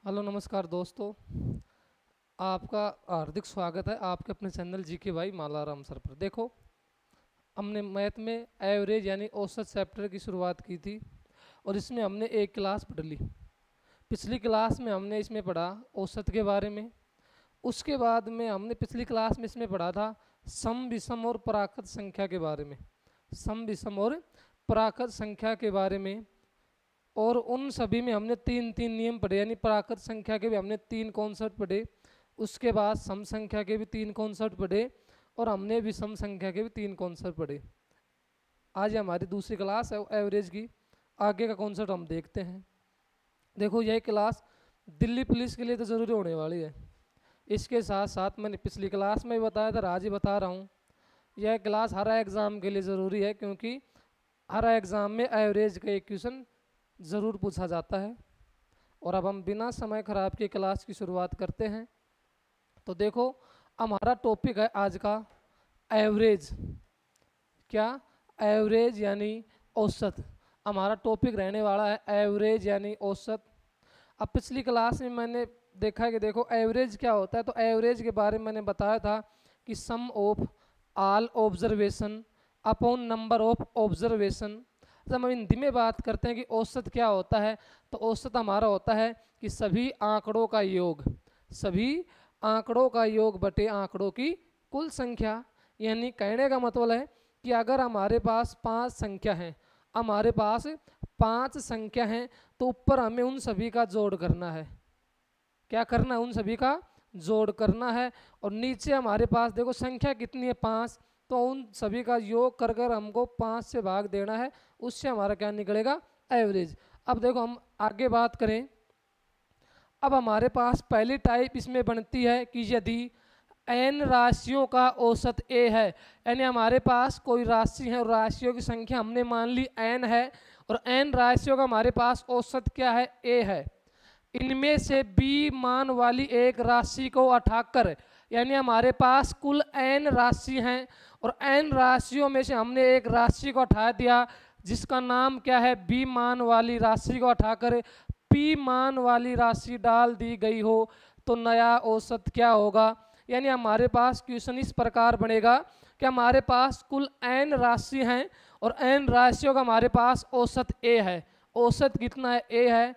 Hello नमस्कार दोस्तों। आपका हार्दिक स्वागत है आपके अपने चैनल जी के भाई मालाराम सर पर। देखो, हमने मैथ में एवरेज यानी औसत चैप्टर की शुरुआत की थी और इसमें हमने एक क्लास पढ़ ली। पिछली क्लास में हमने इसमें पढ़ा औसत के बारे में। उसके बाद में हमने पिछली क्लास में इसमें पढ़ा था सम विषम और पराकृत संख्या के बारे में। सम विषम और पराकृत संख्या के बारे में, और उन सभी में हमने तीन तीन नियम पढ़े, यानी प्राकृत संख्या के भी हमने तीन कॉन्सेप्ट पढ़े। उसके बाद सम संख्या के भी तीन कॉन्सेप्ट पढ़े और हमने विषम संख्या के भी तीन कॉन्सेप्ट पढ़े। आज हमारी दूसरी क्लास है एवरेज की। आगे का कॉन्सेप्ट हम देखते हैं। देखो, यह क्लास दिल्ली पुलिस के लिए तो ज़रूरी होने वाली है। इसके साथ साथ मैंने पिछली क्लास में भी बताया था, आज ही बता रहा हूँ, यह क्लास हर एग्ज़ाम के लिए ज़रूरी है, क्योंकि हर एग्ज़ाम में एवरेज का एक क्वेश्चन ज़रूर पूछा जाता है। और अब हम बिना समय खराब की क्लास की शुरुआत करते हैं। तो देखो, हमारा टॉपिक है आज का एवरेज। क्या? एवरेज यानी औसत। हमारा टॉपिक रहने वाला है एवरेज यानी औसत। अब पिछली क्लास में मैंने देखा कि देखो एवरेज क्या होता है। तो एवरेज के बारे में मैंने बताया था कि sum of all observation upon number of observation. जब हम हिंदी में बात करते हैं कि औसत क्या होता है, तो औसत हमारा होता है कि सभी आंकड़ों का योग, सभी आंकड़ों का योग बटे आंकड़ों की कुल संख्या। यानी कहने का मतलब है कि अगर हमारे पास पांच संख्या हैं, हमारे पास पांच संख्या हैं, तो ऊपर हमें उन सभी का जोड़ करना है। क्या करना है? उन सभी का जोड़ करना है। और नीचे हमारे पास देखो संख्या कितनी है? पाँच। तो उन सभी का योग कर कर हमको पाँच से भाग देना है, उससे हमारा क्या निकलेगा? एवरेज। अब देखो हम आगे बात करें। अब हमारे पास पहली टाइप इसमें बनती है कि यदि n राशियों का औसत a है, यानी हमारे पास कोई राशि है और राशियों की संख्या हमने मान ली n है, और n राशियों का हमारे पास औसत क्या है? a है। इनमें से b मान वाली एक राशि को उठाकर, यानी हमारे पास कुल n राशि हैं और n राशियों में से हमने एक राशि को उठा दिया जिसका नाम क्या है? b मान वाली राशि को उठाकर p मान वाली राशि डाल दी गई हो, तो नया औसत क्या होगा? यानी हमारे पास क्वेश्चन इस प्रकार बनेगा कि हमारे पास कुल n राशि हैं और n राशियों का हमारे पास औसत a है। औसत कितना है? a है।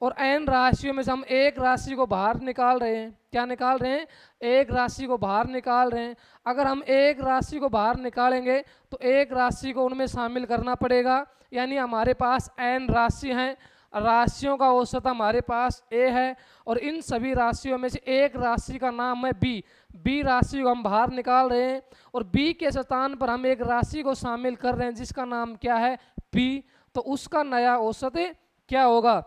और n राशियों में से हम एक राशि को बाहर निकाल रहे हैं। क्या निकाल रहे हैं? एक राशि को बाहर निकाल रहे हैं। अगर हम एक राशि को बाहर निकालेंगे तो एक राशि को उनमें शामिल करना पड़ेगा। यानी हमारे पास n राशि हैं, राशियों का औसत हमारे पास a है, और इन सभी राशियों में से एक राशि का नाम है b। b राशि को हम बाहर निकाल रहे हैं और b के स्थान पर हम एक राशि को शामिल कर रहे हैं जिसका नाम क्या है? p। तो उसका नया औसत क्या होगा?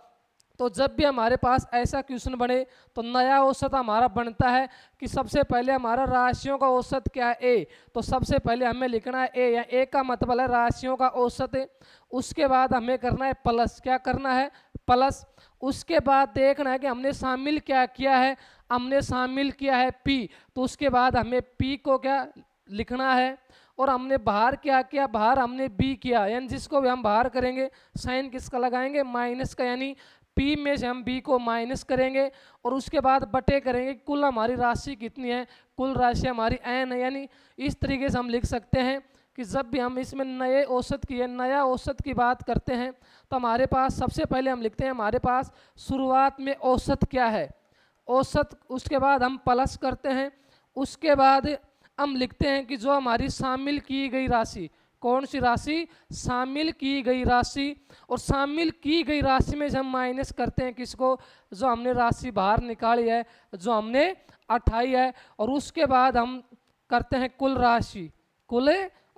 तो जब भी हमारे पास ऐसा क्वेश्चन बने तो नया औसत हमारा बनता है कि सबसे पहले हमारा राशियों का औसत क्या है? ए। तो सबसे पहले हमें लिखना है ए, या ए का मतलब है राशियों का औसत है। उसके बाद हमें करना है प्लस। क्या करना है? प्लस। उसके बाद देखना है कि हमने शामिल क्या किया है? हमने शामिल किया है पी। तो उसके बाद हमें पी को क्या लिखना है? और हमने बाहर क्या किया? बाहर हमने बी किया, यानी जिसको भी हम बाहर करेंगे साइन किसका लगाएंगे? माइनस का। यानी P में से हम B को माइनस करेंगे और उसके बाद बटे करेंगे कुल हमारी राशि कितनी है? कुल राशि हमारी n है। यानी इस तरीके से हम लिख सकते हैं कि जब भी हम इसमें नए औसत की नया औसत की बात करते हैं तो हमारे पास सबसे पहले हम लिखते हैं हमारे पास शुरुआत में औसत क्या है? औसत। उसके बाद हम प्लस करते हैं। उसके बाद हम लिखते हैं कि जो हमारी शामिल की गई राशि, कौन सी राशि? शामिल की गई राशि। और शामिल की गई राशि में से हम माइनस करते हैं किसको? जो हमने राशि बाहर निकाली है, जो हमने उठाई है। और उसके बाद हम करते हैं कुल राशि। कुल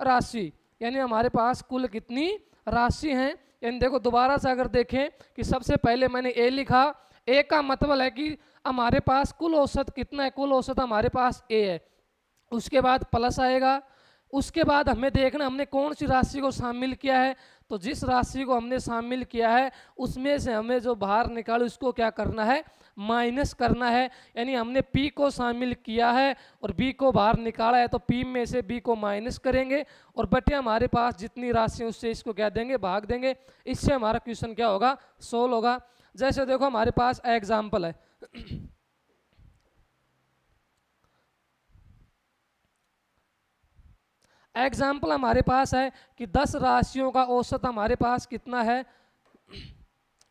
राशि यानी हमारे पास कुल कितनी राशि हैं? यानी देखो दोबारा से अगर देखें कि सबसे पहले मैंने ए लिखा, ए का मतलब है कि हमारे पास कुल औसत कितना है? कुल औसत हमारे पास ए है। उसके बाद प्लस आएगा। उसके बाद हमें देखना हमने कौन सी राशि को शामिल किया है। तो जिस राशि को हमने शामिल किया है उसमें से हमें जो बाहर निकाले उसको क्या करना है? माइनस करना है। यानी हमने P को शामिल किया है और B को बाहर निकाला है, तो P में से B को माइनस करेंगे और बटे हमारे पास जितनी राशि उससे इसको क्या देंगे? भाग देंगे। इससे हमारा क्वेश्चन क्या होगा? सोल्व होगा। जैसे देखो हमारे पास एग्जाम्पल है, एग्जाम्पल हमारे पास है कि 10 राशियों का औसत हमारे पास कितना है,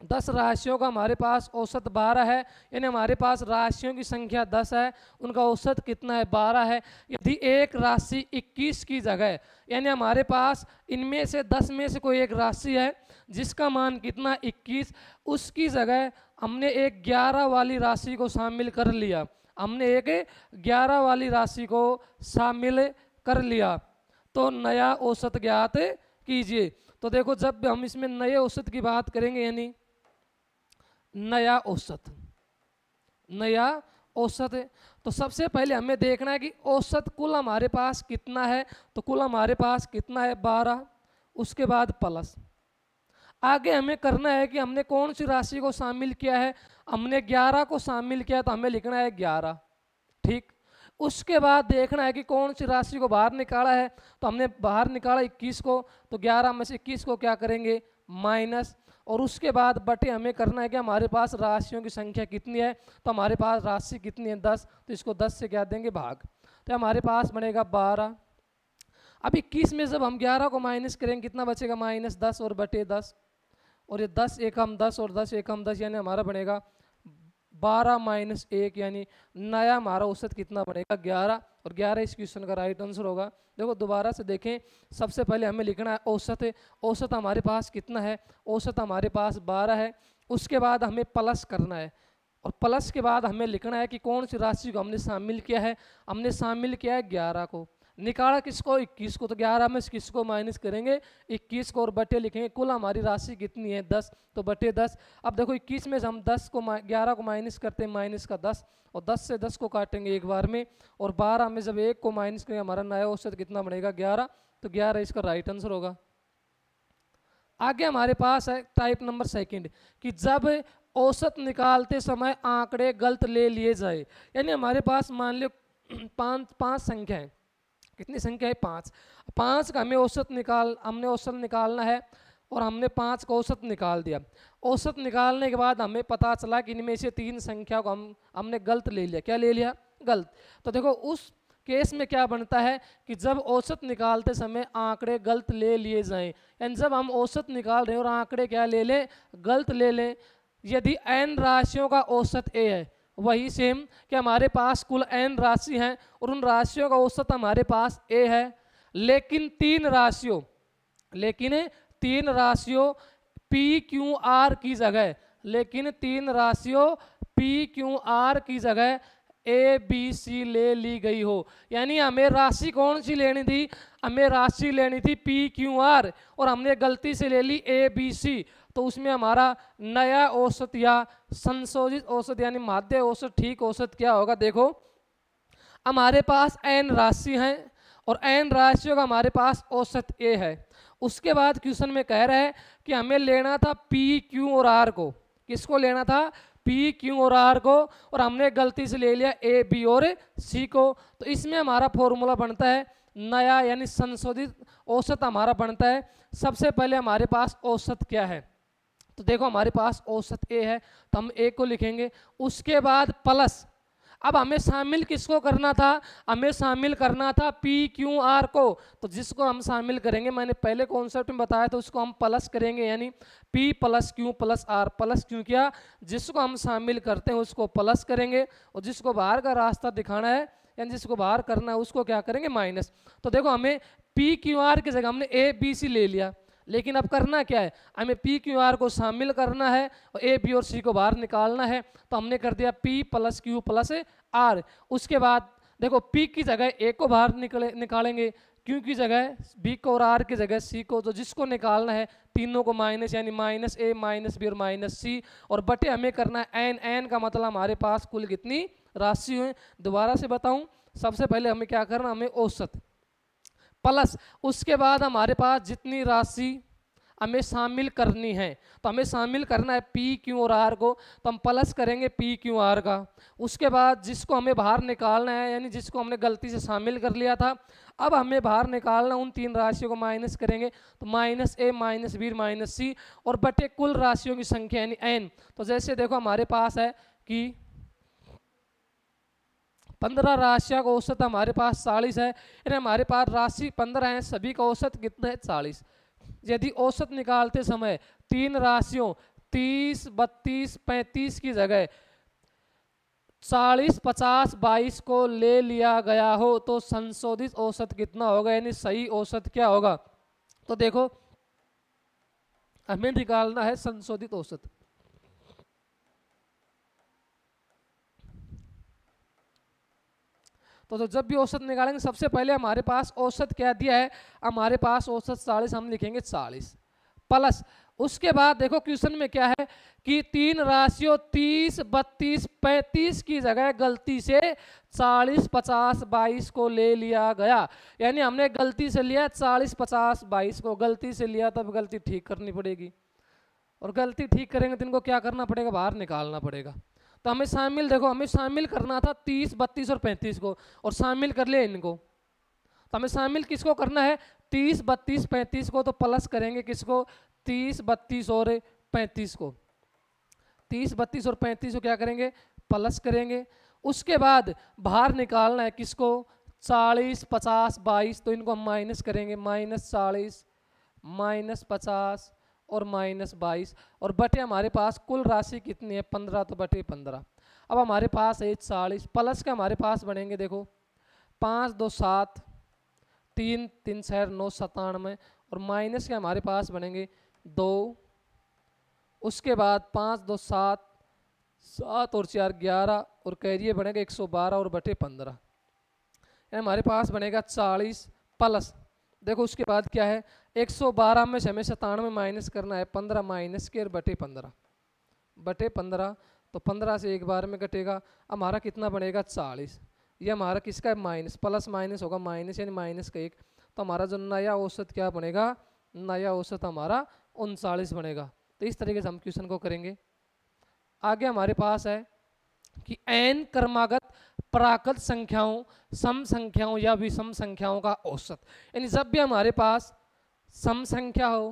10 राशियों का हमारे पास औसत 12 है, यानी हमारे पास राशियों की संख्या 10 है, उनका औसत कितना है 12 है। यदि एक राशि 21 की जगह, यानी हमारे पास इनमें से 10 में से कोई एक राशि है जिसका मान कितना 21, उसकी जगह हमने एक 11 वाली राशि को शामिल कर लिया, हमने एक 11 वाली राशि को शामिल कर लिया, तो नया औसत ज्ञात कीजिए। तो देखो जब हम इसमें नए औसत की बात करेंगे, यानी नया औसत, नया औसत है, तो सबसे पहले हमें देखना है कि औसत कुल हमारे पास कितना है, तो कुल हमारे पास कितना है 12, उसके बाद प्लस। आगे हमें करना है कि हमने कौन सी राशि को शामिल किया है, हमने 11 को शामिल किया, तो हमें लिखना है 11, ठीक। उसके बाद देखना है कि कौन सी राशि को बाहर निकाला है, तो हमने बाहर निकाला 21 को, तो 11 में से 21 को क्या करेंगे माइनस, और उसके बाद बटे हमें करना है कि हमारे पास राशियों की संख्या कितनी है, तो हमारे पास राशि कितनी है 10, तो इसको 10 से क्या देंगे भाग, तो हमारे पास बनेगा 12। अब 21 में जब हम 11 को माइनस करेंगे कितना बचेगा -10 और बटे 10, और ये 10 एकम 10 और 10 एकम 10, यानी हमारा बनेगा 12 - 1, यानी नया हमारा औसत कितना बनेगा 11, और 11 इस क्वेश्चन का राइट आंसर होगा। देखो दोबारा से देखें, सबसे पहले हमें लिखना है औसत है, औसत हमारे पास कितना है, औसत हमारे पास 12 है, उसके बाद हमें प्लस करना है, और प्लस के बाद हमें लिखना है कि कौन सी राशि को हमने शामिल किया है, हमने शामिल किया है 11 को, निकाला किसको 21 को, तो 11 में 21 को माइनस करेंगे 21 को और बटे लिखेंगे, कुल हमारी राशि कितनी है 10, तो बटे 10। अब देखो 21 में से हम 10 को 11 को माइनस करते हैं माइनस का 10, और 10 से 10 को काटेंगे एक बार में, और 12 में जब 1 को माइनस करेंगे हमारा नया औसत कितना बनेगा 11, तो 11 इसका राइट आंसर होगा। आगे हमारे पास है टाइप नंबर सेकंड, कि जब औसत निकालते समय आंकड़े गलत ले लिए जाए, यानी हमारे पास मान लो पांच संख्या है, कितनी संख्या है 5 का हमें हमने औसत निकालना है, और हमने 5 का औसत निकाल दिया। औसत निकालने के बाद हमें पता चला कि इनमें से 3 संख्या को हमने गलत ले लिया। क्या ले लिया? गलत। तो देखो उस केस में क्या बनता है कि जब औसत निकालते समय आंकड़े गलत ले लिए जाएं, यानी जब हम औसत निकाल रहे हैं और आंकड़े क्या ले लें? गलत ले लें। यदि n राशियों का औसत a है, वही सेम कि हमारे पास कुल n राशि हैं और उन राशियों का औसत हमारे पास a है, लेकिन तीन राशियों p q r की जगह, p q r की जगह a b c ले ली गई हो। यानी हमें राशि कौन सी लेनी थी? हमें राशि लेनी थी p q r, और हमने गलती से ले ली a b c, तो उसमें हमारा नया औसत या संशोधित औसत यानी माध्य औसत, ठीक औसत क्या होगा? देखो हमारे पास n राशि हैं और n राशियों का हमारे पास औसत a है। उसके बाद क्वेश्चन में कह रहा है कि हमें लेना था p q और r को। किसको लेना था? p q और r को, और हमने गलती से ले लिया a b और c को। तो इसमें हमारा फॉर्मूला बनता है नया यानी संशोधित औसत हमारा बनता है। सबसे पहले हमारे पास औसत क्या है? तो देखो हमारे पास औसत a है, तो हम a को लिखेंगे। उसके बाद प्लस, अब हमें शामिल किसको करना था? हमें शामिल करना था p q r को। तो जिसको हम शामिल करेंगे, मैंने पहले कॉन्सेप्ट में बताया था, उसको हम प्लस करेंगे, यानी p plus q plus r। Plus क्यों किया? जिसको हम शामिल करते हैं उसको प्लस करेंगे, और जिसको बाहर का रास्ता दिखाना है यानी जिसको बाहर करना है उसको क्या करेंगे? माइनस। तो देखो हमें p q r की जगह हमने a b c ले लिया, लेकिन अब करना क्या है? हमें p q r को शामिल करना है और a b और c को बाहर निकालना है। तो हमने कर दिया p plus q plus r। उसके बाद देखो p की जगह a को बाहर निकालेंगे, q की जगह b को और r की जगह c को। तो जिसको निकालना है तीनों को माइनस, यानी माइनस a माइनस b और माइनस c, और बटे हमें करना है n का मतलब हमारे पास कुल कितनी राशि हुई। दोबारा से बताऊं, सबसे पहले हमें क्या करना? हमें औसत प्लस, उसके बाद हमारे पास जितनी राशि हमें शामिल करनी है। तो हमें शामिल करना है पी क्यू और आर को, तो हम प्लस करेंगे पी क्यू आर का। उसके बाद जिसको हमें बाहर निकालना है, यानी जिसको हमने गलती से शामिल कर लिया था, अब हमें बाहर निकालना, उन तीन राशियों को माइनस करेंगे, तो माइनस ए माइनस बी माइनस सी, और बटे कुल राशियों की संख्या यानी एन। तो जैसे देखो हमारे पास है कि 15 राशियों का औसत हमारे पास 40 है, यानी हमारे पास राशि 15 है, सभी का औसत कितना है 40। यदि औसत निकालते समय तीन राशियों 30, 32, 35 की जगह 40, 50, 22 को ले लिया गया हो तो संशोधित औसत कितना होगा, यानी सही औसत क्या होगा। तो देखो हमें निकालना है संशोधित औसत। तो जब भी औसत निकालेंगे सबसे पहले हमारे पास औसत क्या दिया है, हमारे पास औसत 40, हम लिखेंगे 40 प्लस, उसके बाद देखो क्वेश्चन में क्या है कि तीन राशियों 30, 32, 35 की जगह गलती से 40, 50, 22 को ले लिया गया, यानी हमने गलती से लिया 40, 50, 22 को, गलती से लिया तब गलती ठीक करनी पड़ेगी, और गलती ठीक करेंगे तो इनको क्या करना पड़ेगा, बाहर निकालना पड़ेगा। तो हमें शामिल, देखो हमें शामिल करना था 30, 32 और 35 को, और शामिल कर लिया इनको। तो हमें शामिल किसको करना है, 30, 32, 35 को, तो प्लस करेंगे किसको, 30, 32 और 35 को। 30, 32 और 35 को क्या करेंगे, प्लस करेंगे। उसके बाद बाहर निकालना है किसको, 40, 50, 22, तो इनको हम माइनस करेंगे, -40, -50 और -22, और बटे हमारे पास कुल राशि कितनी है 15, तो बटे 15। अब हमारे पास है 40, प्लस के हमारे पास बनेंगे देखो 5, 2, 7, 3, 3, 6, 9, 97, और माइनस के हमारे पास बनेंगे 2, उसके बाद 5, 2, 7, 7 और 4 11, और कैरियर बनेगा 112 और बटे 15, हमारे पास बनेगा 40 प्लस। देखो उसके बाद क्या है, 112 में से हमें 97 माइनस करना है, 15 माइनस के और बटे 15, बटे 15, तो 15 से एक बार में कटेगा, हमारा कितना बनेगा 40। ये हमारा किसका है, माइनस, प्लस माइनस होगा माइनस, यानी माइनस का 1, तो हमारा जो नया औसत क्या बनेगा, नया औसत हमारा 39 बनेगा। तो इस तरीके से हम क्वेश्चन को करेंगे। आगे हमारे पास है कि n क्रमागत प्राकृत संख्याओं, सम संख्याओं या विषम संख्याओं का औसत, यानी जब भी हमारे पास सम संख्या हो,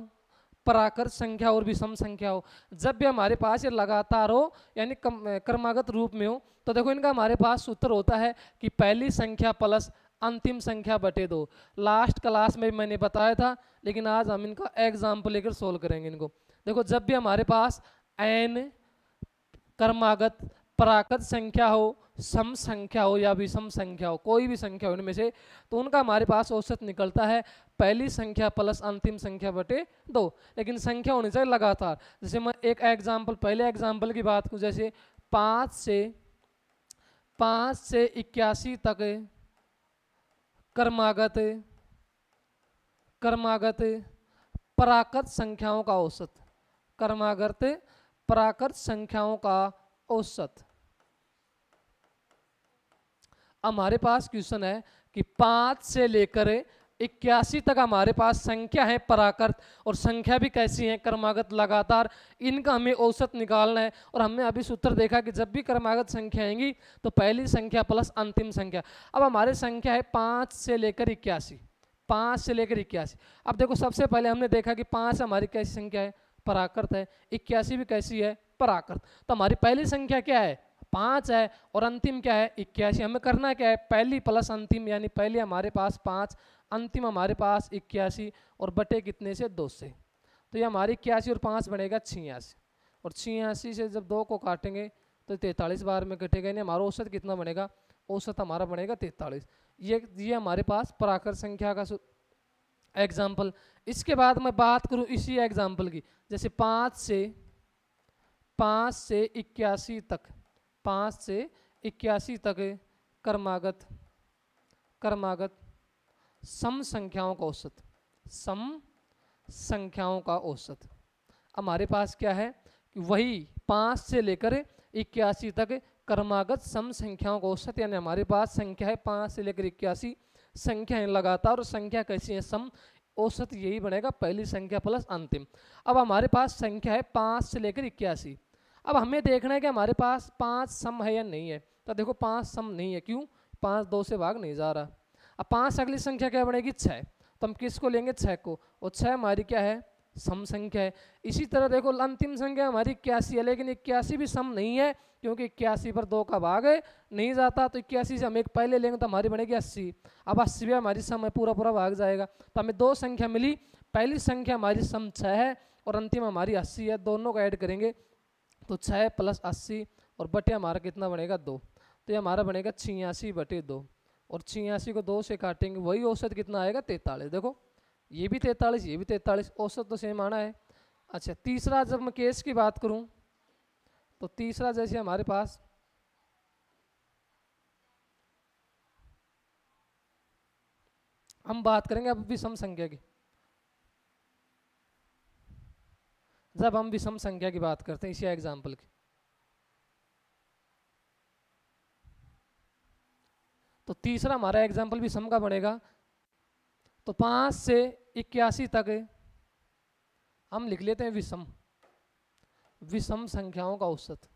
प्राकृत संख्या और विषम संख्या हो, जब भी हमारे पास ये लगातार हो यानी क्रमागत रूप में हो, तो देखो इनका हमारे पास सूत्र होता है कि पहली संख्या प्लस अंतिम संख्या बटे 2। लास्ट क्लास में मैंने बताया था, लेकिन आज हम इनका एग्जाम्पल लेकर सोल्व करेंगे इनको। देखो जब भी हमारे पास n क्रमागत प्राकृत संख्या हो, सम संख्या हो या विषम संख्या हो, कोई भी संख्या हो इनमें से, तो उनका हमारे पास औसत निकलता है पहली संख्या प्लस अंतिम संख्या बटे 2। लेकिन संख्या होनी चाहिए लगातार। जैसे मैं एक एग्जाम्पल, पहले एग्जाम्पल की बात करूँ, जैसे 5 से 81 तक क्रमागत प्राकृत संख्याओं का औसत, क्रमागत प्राकृत संख्याओं का औसत। हमारे पास क्वेश्चन है कि 5 से लेकर 81 तक हमारे पास संख्या है प्राकृत, और संख्या भी कैसी है, क्रमागत लगातार, इनका हमें औसत निकालना है। और हमने अभी सूत्र देखा कि जब भी क्रमागत संख्या आएंगी तो पहली संख्या प्लस अंतिम संख्या। अब हमारे संख्या है 5 से लेकर 81, 5 से लेकर 81। अब देखो सबसे पहले हमने देखा कि 5 हमारी कैसी संख्या है, प्राकृत है, 81 भी कैसी है, प्राकृत। तो हमारी पहली संख्या क्या है, 5 है, और अंतिम क्या है 81। हमें करना क्या है, पहली प्लस अंतिम, यानी पहले हमारे पास 5, अंतिम हमारे पास 81, और बटे कितने से, 2 से। तो ये हमारी 81 और 5 बनेगा 86, और 86 से जब 2 को काटेंगे तो 43 बार में कटेगा, यानी हमारा औसत कितना बनेगा, औसत हमारा बनेगा 43। ये हमारे पास प्राकृत संख्या का एग्जाम्पल। इसके बाद मैं बात करूँ इसी एग्जाम्पल की, जैसे 5 से 81 तक, 5 से 81 तक क्रमागत सम संख्याओं का औसत, सम संख्याओं का औसत। हमारे पास क्या है कि वही 5 से लेकर 81 तक क्रमागत सम संख्याओं का औसत, यानी हमारे पास संख्या है 5 से लेकर 81, संख्या है लगातार, और संख्या कैसी है, सम। औसत यही बनेगा, पहली संख्या प्लस अंतिम। अब हमारे पास संख्या है 5 से लेकर 81। अब हमें देखना है कि हमारे पास 5 सम है या नहीं है। तो देखो 5 सम नहीं है, क्यों? 5 2 से भाग नहीं जा रहा। अब 5 से अगली संख्या क्या बनेगी? 6। तो हम किसको लेंगे? 6 को, और 6 हमारी क्या है? सम संख्या है। इसी तरह देखो अंतिम संख्या हमारी 81 है, लेकिन 81 भी सम नहीं है, क्योंकि 81 पर 2 का भाग नहीं जाता। तो 81 से हम एक पहले लेंगे तो हमारी बनेगी 80। अब 80 भी हमारी सम है, पूरा पूरा भाग जाएगा। तो हमें 2 संख्या मिली, पहली संख्या हमारी सम 6 है और अंतिम हमारी 80 है। दोनों को ऐड करेंगे तो 6 + 80 और बटे हमारा कितना बनेगा? 2। तो ये हमारा बनेगा 86/2, और 86 को 2 से काटेंगे, वही औसत कितना आएगा? 43। देखो ये भी 43, ये भी 43, औसत तो सेम आना है। अच्छा, तीसरा जब मैं केस की बात करूं तो तीसरा जैसे हमारे पास हम बात करेंगे अब विषम संख्या की। जब हम विषम संख्या की बात करते हैं इसी एग्जाम्पल की, तो तीसरा हमारा एग्जाम्पल विषम का बनेगा। तो 5 से 81 तक हम लिख लेते हैं विषम, विषम संख्याओं का औसत,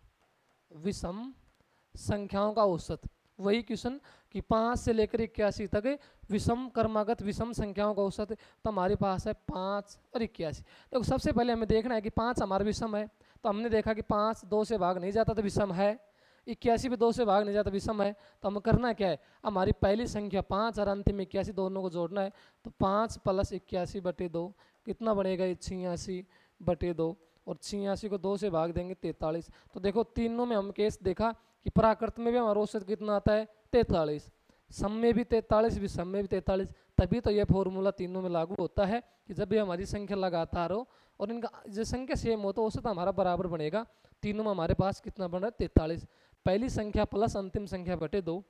विषम संख्याओं का औसत। वही क्वेश्चन कि 5 से लेकर 81 तक विषम क्रमागत विषम संख्याओं का औसत। तो हमारे पास है 5 और 81। देखो सबसे पहले हमें देखना है कि 5 हमारा विषम है। तो हमने देखा कि 5 2 से भाग नहीं जाता तो विषम है, 81 भी 2 से भाग नहीं जाता विषम है। तो हमें करना क्या है? हमारी पहली संख्या 5 और अंतिम 81 दोनों को जोड़ना है। तो 5 + 81/2 कितना बनेगा? 86/2, और 86 को 2 से भाग देंगे 43। तो देखो तीनों में हम केस देखा कि प्राकृत में भी हमारा औसत कितना आता है? 43, सम में भी 43, विषम में भी 43। तभी तो यह फॉर्मूला तीनों में लागू होता है कि जब भी हमारी संख्या लगातार हो और इनका जो संख्या सेम हो तो औसत हमारा बराबर बनेगा। तीनों में हमारे पास कितना बन रहा है? 43, पहली संख्या प्लस अंतिम संख्या बटे 2।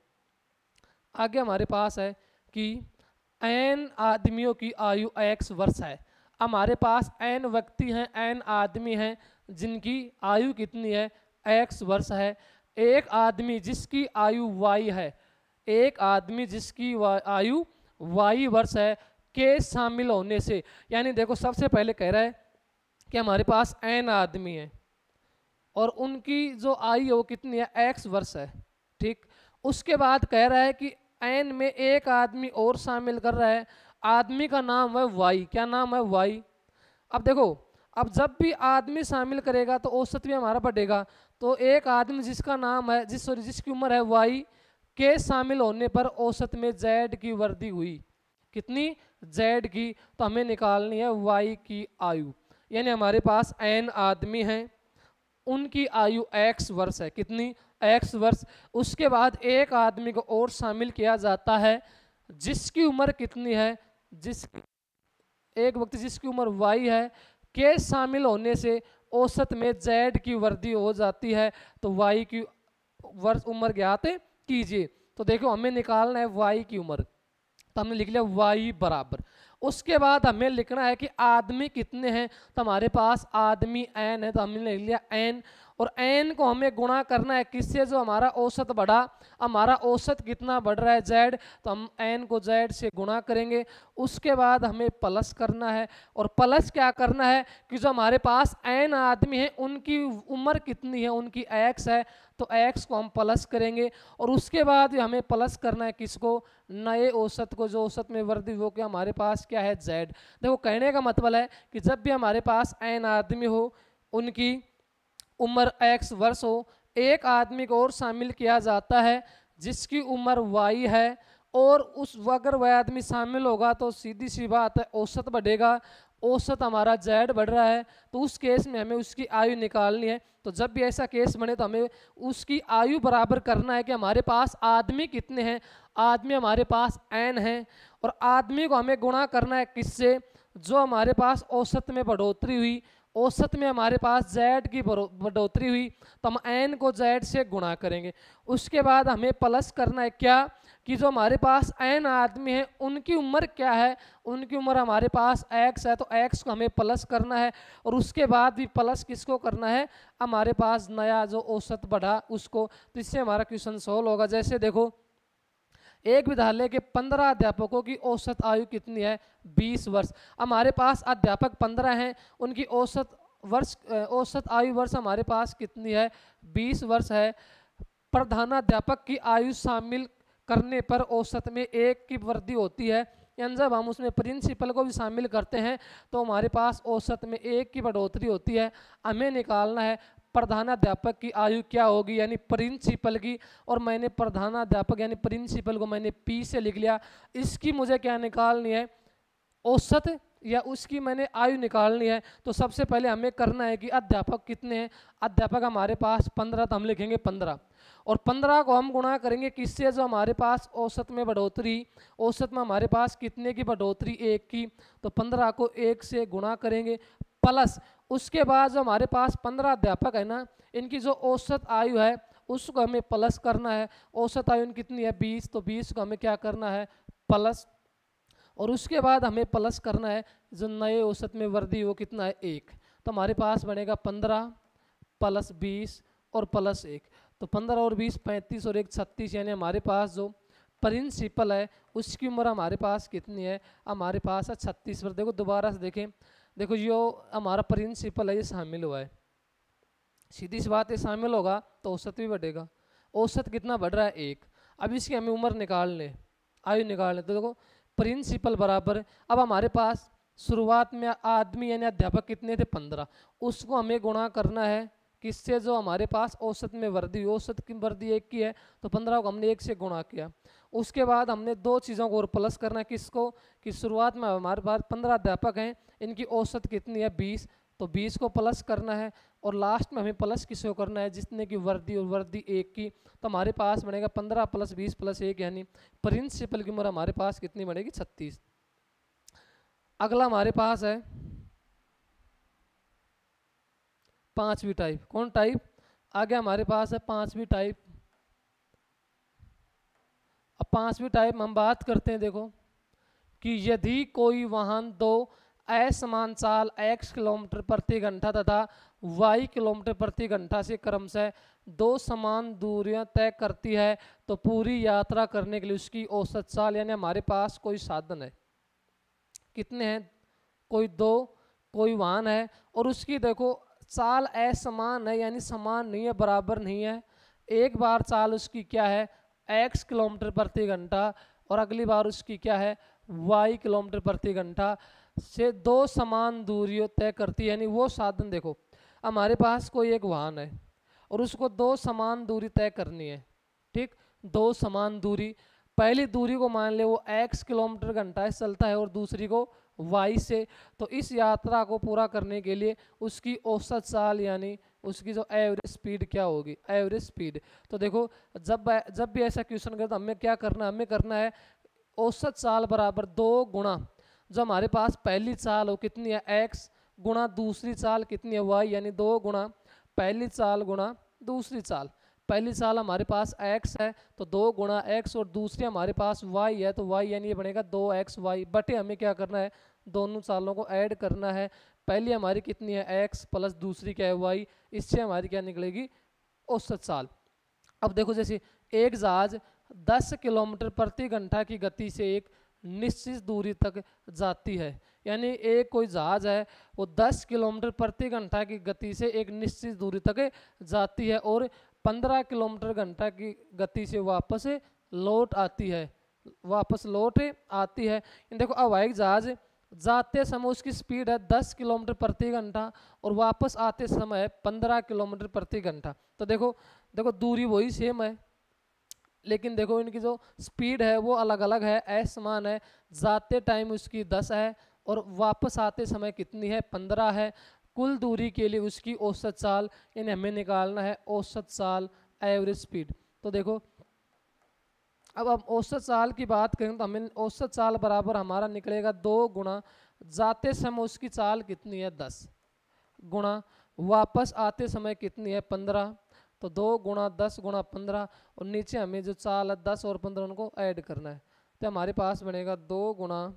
आगे हमारे पास है कि n आदमियों की आयु x वर्ष है। हमारे पास n व्यक्ति हैं, n आदमी हैं, जिनकी आयु कितनी है? x वर्ष है। एक आदमी जिसकी आयु y है, एक आदमी जिसकी आयु y वर्ष है के शामिल होने से, यानी देखो सबसे पहले कह रहा है कि हमारे पास n आदमी है और उनकी जो आयु है वो कितनी है? x वर्ष है, ठीक। उसके बाद कह रहा है कि n में एक आदमी और शामिल कर रहा है, आदमी का नाम है y। क्या नाम है? y। अब देखो, अब जब भी आदमी शामिल करेगा तो औसत भी हमारा बढ़ेगा। तो एक आदमी जिसका नाम है जिसकी उम्र है y के शामिल होने पर औसत में z की वृद्धि हुई। कितनी? z की। तो हमें निकालनी है y की आयु, यानी हमारे पास n आदमी हैं, उनकी आयु x वर्ष है। कितनी? x वर्ष। उसके बाद एक आदमी को और शामिल किया जाता है जिसकी उम्र कितनी है? एक व्यक्ति जिसकी उम्र y है के शामिल होने से औसत में z की वृद्धि हो जाती है। तो y की वर्ष उम्र ज्ञात कीजिए। तो देखो हमें निकालना है y की उम्र, तो हमने लिख लिया y बराबर। उसके बाद हमें लिखना है कि आदमी कितने हैं। तो हमारे पास आदमी n है, तो हमने लिख लिया n, और n को हमें गुणा करना है किससे? जो हमारा औसत बढ़ा, हमारा औसत कितना बढ़ रहा है? z। तो हम n को z से गुणा करेंगे। उसके बाद हमें प्लस करना है, और प्लस क्या करना है कि जो हमारे पास n आदमी हैं उनकी उम्र कितनी है? उनकी x है, तो x को हम प्लस करेंगे। और उसके बाद हमें प्लस करना है किसको? नए औसत को, जो औसत में वृद्धि हो के हमारे पास क्या है? z। देखो कहने का मतलब है कि जब भी हमारे पास n आदमी हो, उनकी उम्र x वर्ष हो, एक आदमी को और शामिल किया जाता है जिसकी उम्र y है, और उस अगर वह आदमी शामिल होगा तो सीधी सी बात है औसत बढ़ेगा। औसत हमारा z बढ़ रहा है, तो उस केस में हमें उसकी आयु निकालनी है। तो जब भी ऐसा केस बने तो हमें उसकी आयु बराबर करना है कि हमारे पास आदमी कितने हैं। आदमी हमारे पास n है, और आदमी को हमें गुणा करना है किससे? जो हमारे पास औसत में बढ़ोतरी हुई, औसत में हमारे पास z की बढ़ोतरी हुई, तो हम n को z से गुणा करेंगे। उसके बाद हमें प्लस करना है क्या? कि जो हमारे पास n आदमी हैं उनकी उम्र क्या है? उनकी उम्र हमारे पास x है, तो x को हमें प्लस करना है। और उसके बाद भी प्लस किसको करना है? हमारे पास नया जो औसत बढ़ा उसको। तो इससे हमारा क्वेश्चन सॉल्व होगा। जैसे देखो एक विद्यालय के 15 अध्यापकों की औसत आयु कितनी है? 20 वर्ष। हमारे पास अध्यापक 15 हैं, उनकी औसत आयु वर्ष हमारे पास कितनी है? 20 वर्ष है। प्रधानाध्यापक की आयु शामिल करने पर औसत में 1 की वृद्धि होती है, यानी जब हम उसमें प्रिंसिपल को भी शामिल करते हैं तो हमारे पास औसत में 1 की बढ़ोतरी होती है। हमें निकालना है प्रधानाध्यापक की आयु क्या होगी, यानी प्रिंसिपल की, और मैंने प्रधानाध्यापक यानी प्रिंसिपल को मैंने P से लिख लिया। इसकी मुझे क्या निकालनी है? औसत या उसकी मैंने आयु निकालनी है। तो सबसे पहले हमें करना है कि अध्यापक कितने हैं। अध्यापक हमारे पास 15, तो हम लिखेंगे 15, और 15 को हम गुणा करेंगे किससे? जो हमारे पास औसत में बढ़ोतरी, औसत में हमारे पास कितने की बढ़ोतरी? 1 की। तो 15 को 1 से गुणा करेंगे, प्लस उसके बाद जो हमारे पास 15 अध्यापक है ना, इनकी जो औसत आयु है उसको हमें प्लस करना है। औसत आयु कितनी है? 20, तो 20 को हमें क्या करना है? प्लस, और उसके बाद हमें प्लस करना है जो नए औसत में वृद्धि वो कितना है? 1। तो हमारे पास बनेगा 15 प्लस 20 और प्लस 1, तो 15 और 20 35 और 1 36, यानी हमारे पास जो प्रिंसिपल है उसकी उम्र हमारे पास कितनी है? हमारे पास है 36 वर्ष। देखो दोबारा से देखें, देखो जो हमारा प्रिंसिपल है ये शामिल हुआ है, सीधी सी बात है, शामिल होगा तो औसत भी बढ़ेगा। औसत कितना बढ़ रहा है? 1। अब इसकी हमें उम्र निकाल लें, आयु निकाल लें, तो देखो प्रिंसिपल बराबर, अब हमारे पास शुरुआत में आदमी यानी अध्यापक कितने थे? 15, उसको हमें गुणा करना है किससे? जो हमारे पास औसत में वृद्धि, औसत की वृद्धि 1 की है, तो 15 को हमने 1 से गुणा किया। उसके बाद हमने 2 चीज़ों को और प्लस करना है, किसको? कि शुरुआत में हमारे पास 15 अध्यापक हैं, इनकी औसत कितनी है? 20, तो 20 को प्लस करना है, और लास्ट में हमें प्लस किसको करना है? जितने की वृद्धि, और वृद्धि 1 की। तो हमारे पास बनेगा 15 प्लस 20 प्लस 1, यानी प्रिंसिपल की उम्र हमारे पास कितनी बनेगी? 36। अगला हमारे पास है 5वीं टाइप। कौन टाइप? आगे हमारे पास है 5वीं टाइप। अब 5वीं टाइप में हम बात करते हैं, देखो कि यदि कोई वाहन 2 असमान चाल x किलोमीटर प्रति घंटा तथा y किलोमीटर प्रति घंटा से क्रमशः 2 समान दूरियां तय करती है, तो पूरी यात्रा करने के लिए उसकी औसत चाल, यानी हमारे पास कोई साधन है, कितने हैं? कोई 2, कोई वाहन है, और उसकी देखो चाल असमान है, यानी समान नहीं है, बराबर नहीं है। एक बार चाल उसकी क्या है? x किलोमीटर प्रति घंटा, और अगली बार उसकी क्या है? y किलोमीटर प्रति घंटा से 2 समान दूरियों तय करती है। यानी वो साधन, देखो हमारे पास कोई एक वाहन है और उसको 2 समान दूरी तय करनी है, ठीक? 2 समान दूरी, पहली दूरी को मान ले वो x किलोमीटर घंटा से चलता है और दूसरी को y से। तो इस यात्रा को पूरा करने के लिए उसकी औसत चाल यानी उसकी जो एवरेज स्पीड क्या होगी? Average speed. तो देखो जब भी ऐसा क्वेश्चन करता हमें क्या करना है? हमें करना है औसत चाल बराबर 2 गुणा जो हमारे पास पहली चाल हो कितनी है? x गुणा दूसरी चाल कितनी है? y, यानी 2 गुणा पहली चाल गुणा दूसरी चाल। पहली चाल हमारे पास x है तो 2 गुणा x, और दूसरी हमारे पास y है तो y, यानी ये बनेगा 2xy बटे हमें क्या करना है? दोनों चालों को ऐड करना है। पहली हमारी कितनी है? x प्लस दूसरी क्या है? y। इससे हमारी क्या निकलेगी? औसत चाल। अब देखो जैसे एक जहाज 10 किलोमीटर प्रति घंटा की गति से एक निश्चित दूरी तक जाती है, यानी एक कोई जहाज है वो 10 किलोमीटर प्रति घंटा की गति से एक निश्चित दूरी तक जाती है और 15 किलोमीटर घंटा की गति से वापस लौट आती है, देखो हवाई जहाज जाते समय उसकी स्पीड है 10 किलोमीटर प्रति घंटा और वापस आते समय 15 किलोमीटर प्रति घंटा। तो देखो दूरी वही सेम है, लेकिन देखो इनकी जो स्पीड है वो अलग अलग है, असमान है। जाते टाइम उसकी 10 है और वापस आते समय कितनी है? 15 है। कुल दूरी के लिए उसकी औसत चाल, यानी हमें निकालना है औसत चाल, एवरेज स्पीड। तो देखो अब हम औसत चाल की बात करें तो हमें औसत चाल बराबर हमारा निकलेगा 2 गुणा जाते समय उसकी चाल कितनी है? 10 गुणा वापस आते समय कितनी है? 15। तो 2 गुणा 10 गुणा 15, और नीचे हमें जो चाल है 10 और 15 उनको ऐड करना है, तो हमारे पास बनेगा 2 गुणा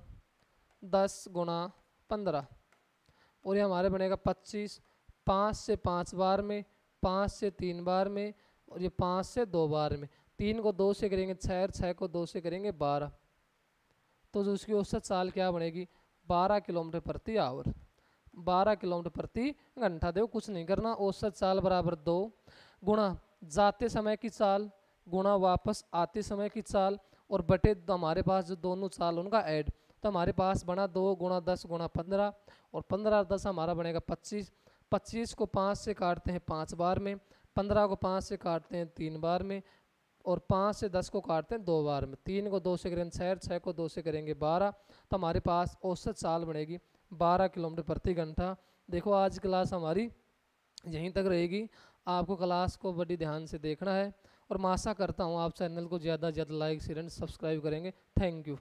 10 गुणा 15, और ये हमारे बनेगा 25। 5 से 5 बार में, 5 से 3 बार में, और ये 5 से 2 बार में। 3 को 2 से करेंगे 6 और 6 को 2 से करेंगे 12, तो जो उसकी औसत चाल क्या बनेगी 12 किलोमीटर प्रति आवर, 12 किलोमीटर प्रति घंटा। देखो कुछ नहीं करना, औसत चाल बराबर 2 गुणा जाते समय की चाल गुणा वापस आते समय की चाल और बटे हमारे पास जो दोनों चाल उनका ऐड, तो हमारे पास बना 2 गुणा 10 गुणा 15 और 15 और 10 हमारा बनेगा 25। 25 को 5 से काटते हैं 5 बार में, 15 को 5 से काटते हैं 3 बार में और 5 से 10 को काटते हैं 2 बार में। 3 को 2 से करेंगे 6, 6 को 2 से करेंगे 12, तो हमारे पास औसत चाल बनेगी 12 किलोमीटर प्रति घंटा। देखो आज क्लास हमारी यहीं तक रहेगी, आपको क्लास को बड़ी ध्यान से देखना है और मैं आशा करता हूँ आप चैनल को ज़्यादा से ज़्यादा लाइक शेयर एंड सब्सक्राइब करेंगे। Thank you.